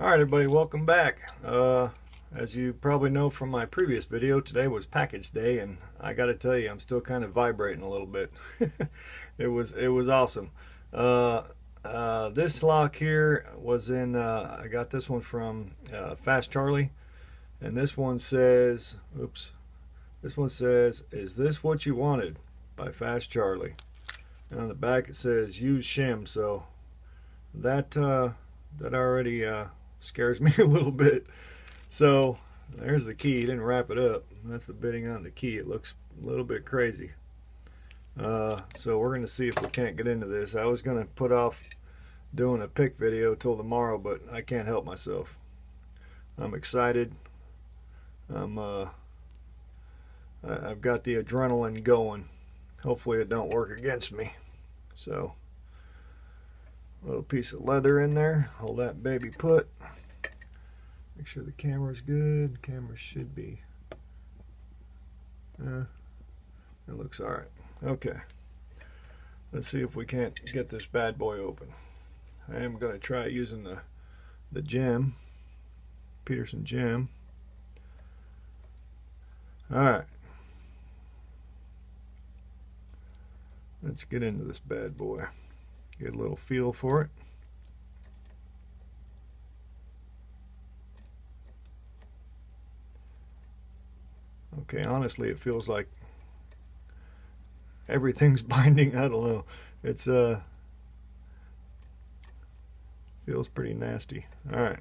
Alright everybody, welcome back. As you probably know from my previous video, today was package day, and I gotta tell you, I'm still kind of vibrating a little bit. It was awesome. This lock here was in, I got this one from Fast Charlie, and this one says, oops, this one says, "Is this what you wanted?" by Fast Charlie. And on the back it says, "Use shim," so that already scares me a little bit. So there's the key. He didn't wrap it up. That's the bitting on the key. It looks a little bit crazy. So we're going to see if we can't get into this. I was going to put off doing a pick video till tomorrow, but I can't help myself. I'm excited. I've got the adrenaline going. Hopefully it don't work against me. So a little piece of leather in there. Hold that baby put. Make sure the camera's good. Camera should be. It looks alright. Okay. Let's see if we can't get this bad boy open. I am going to try using the gem. Peterson gem. Alright. Let's get into this bad boy. Get a little feel for it. Okay, honestly, it feels like everything's binding. I don't know. It's feels pretty nasty. All right,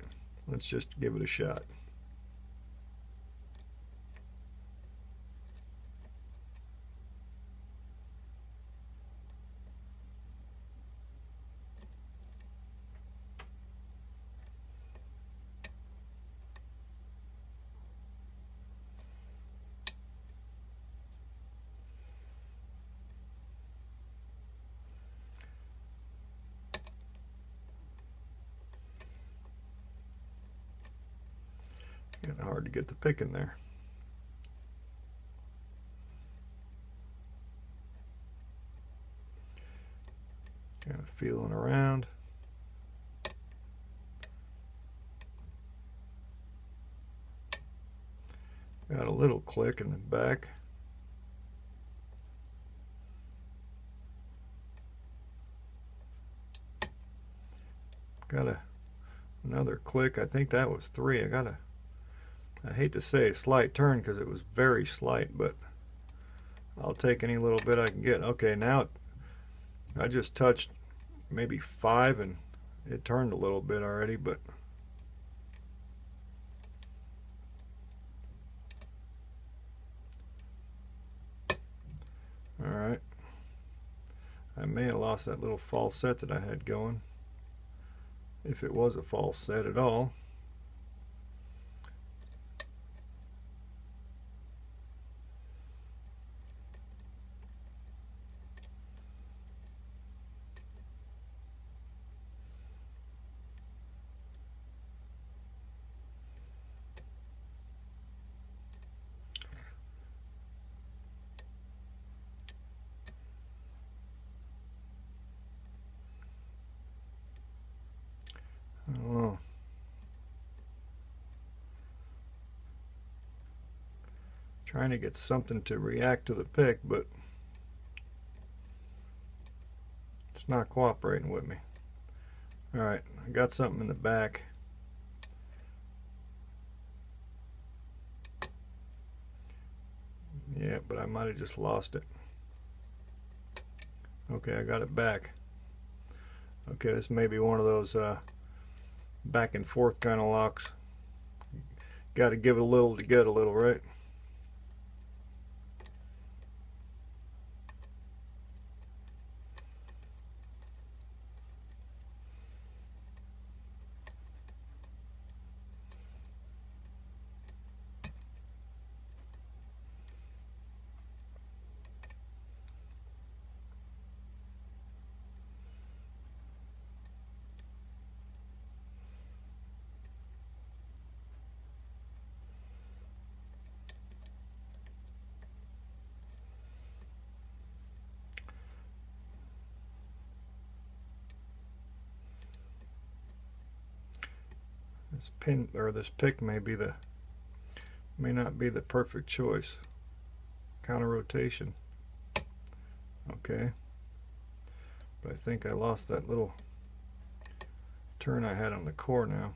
let's just give it a shot. Getting hard to get the pick in there. Kind of feeling around. Got a little click in the back. Got another click. I think that was 3. I hate to say slight turn because it was very slight, but I'll take any little bit I can get. Okay, now I just touched maybe 5 and it turned a little bit already, but alright. I may have lost that little false set that I had going, if it was a false set at all. Oh. Trying to get something to react to the pick, but it's not cooperating with me. Alright, I got something in the back. Yeah, but I might have just lost it. Okay, I got it back. Okay, this may be one of those back and forth kind of locks. Got to give it a little to get a little, right? This pin or this pick may not be the perfect choice. Counter rotation. Okay. But I think I lost that little turn I had on the core now.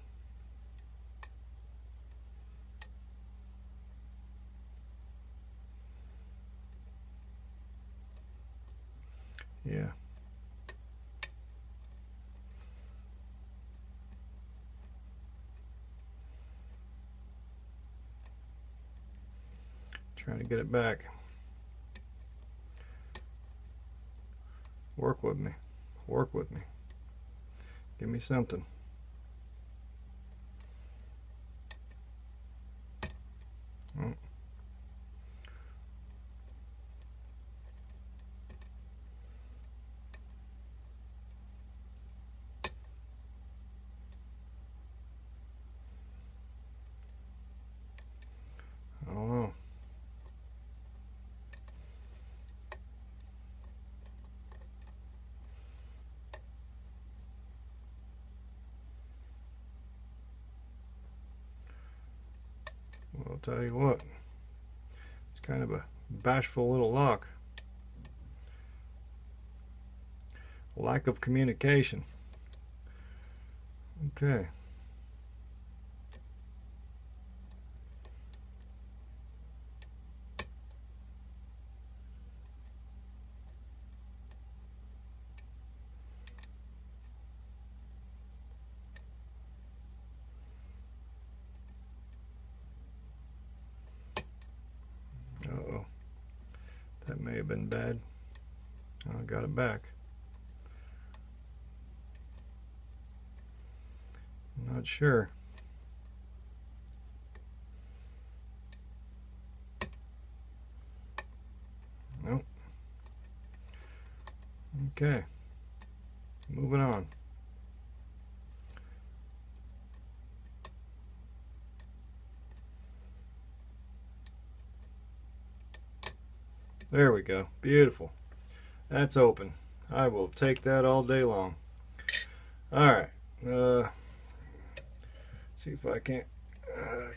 Yeah. Trying to get it back. Work with me. Work with me. Give me something. Oh. I don't know. Well, I'll tell you what. It's kind of a bashful little lock. Lack of communication. Okay. Uh-oh. That may have been bad. I got it back. Not sure. Nope. Okay. Moving on. There we go. Beautiful. That's open. I will take that all day long. Alright. See if I can't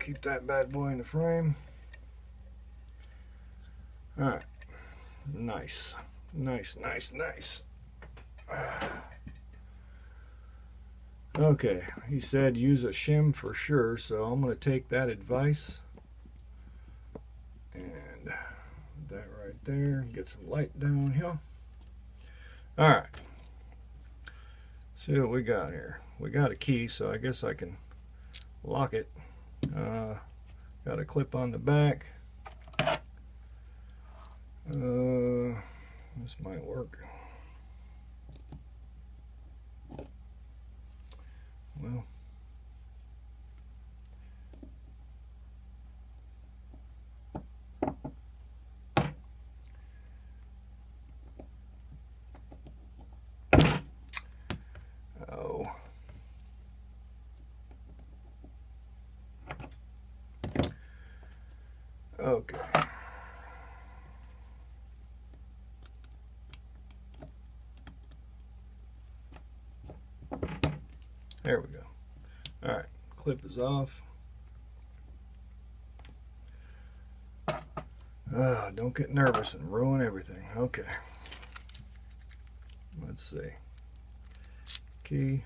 keep that bad boy in the frame. Alright. Nice. Nice, nice, nice. Okay. He said use a shim for sure, so I'm going to take that advice. And that right there. Get some light down here. Alright. See what we got here. We got a key, so I guess I can lock it. Got a clip on the back. This might work. Well, oh. Okay. There we go. All right, clip is off. Don't get nervous and ruin everything. Okay. Let's see. Key.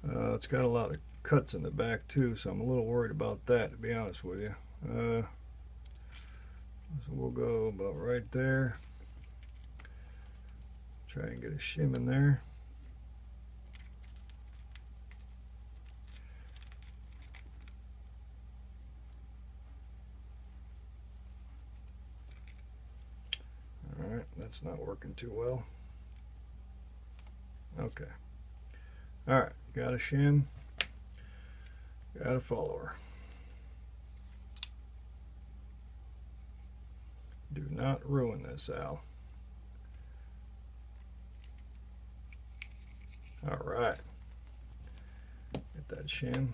It's got a lot of cuts in the back too, so I'm a little worried about that, to be honest with you. So we'll go about right there. Try and get a shim in there. Alright, that's not working too well. Okay. Alright, got a shim. Got a follower. Do not ruin this, Al. Alright. Get that shim.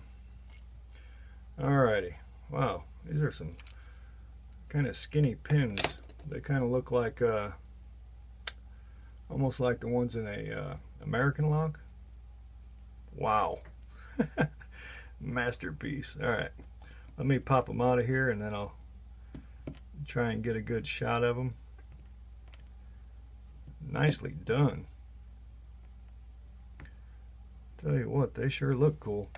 Alrighty. Wow, these are some kind of skinny pins. They kind of look like almost like the ones in a American lock. Wow. Masterpiece. All right, let me pop them out of here and then I'll try and get a good shot of them. Nicely done. Tell you what, they sure look cool.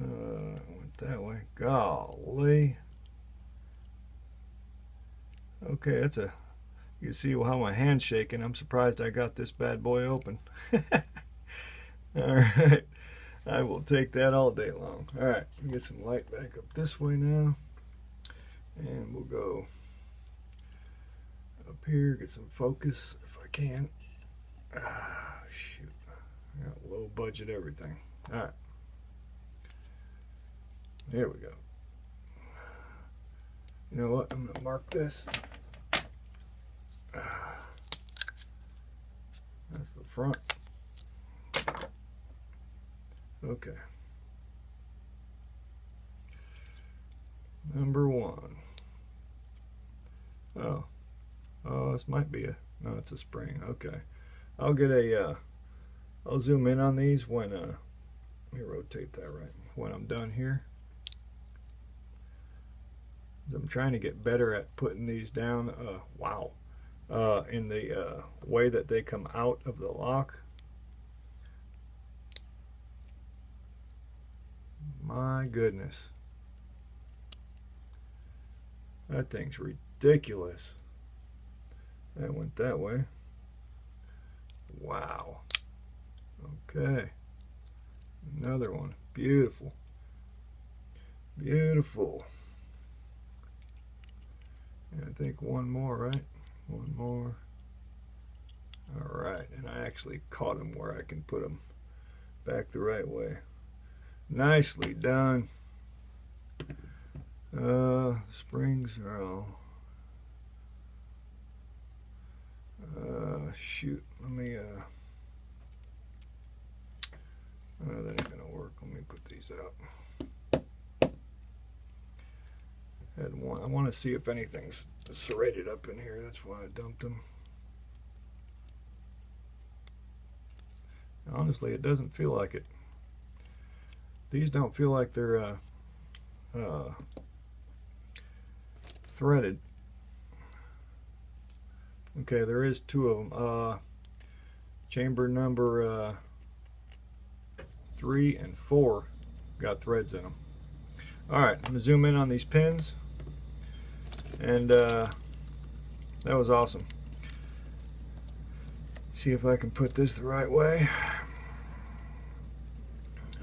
Went that way. Golly. Okay, that's a. You can see how my hand's shaking. I'm surprised I got this bad boy open. All right, I will take that all day long. All right, get some light back up this way now, and we'll go up here, get some focus if I can. Ah, shoot, I got low budget everything. All right, there we go. You know what? I'm gonna mark this. That's the front. Okay. Number 1. Oh, this might be a. No, it's a spring. Okay. I'll get a. I'll zoom in on these when. Let me rotate that right when I'm done here. I'm trying to get better at putting these down. Wow. In the way that they come out of the lock. My goodness. That thing's ridiculous. That went that way. Wow. Okay. Another one. Beautiful. Beautiful. And I think one more, right? One more. All right, and I actually caught them where I can put them back the right way. Nicely done. Springs are all. Shoot. Let me. That ain't gonna work. Let me put these out. Had one. I want to see if anything's serrated up in here. That's why I dumped them. Honestly, it doesn't feel like it. These don't feel like they're threaded. Okay, there is 2 of them. Chamber number 3 and 4 got threads in them. All right, I'm gonna zoom in on these pins, and that was awesome. See if I can put this the right way.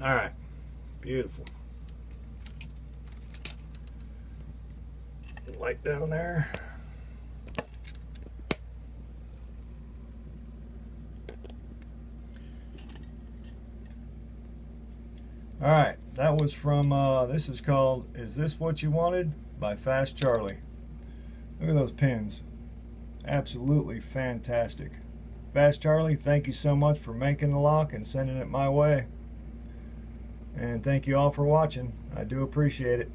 All right, beautiful. Light down there. All right, that was from, this is called Is This What You Wanted by Fast Charlie. Look at those pins. Absolutely fantastic. Fast Charlie, thank you so much for making the lock and sending it my way. And thank you all for watching. I do appreciate it.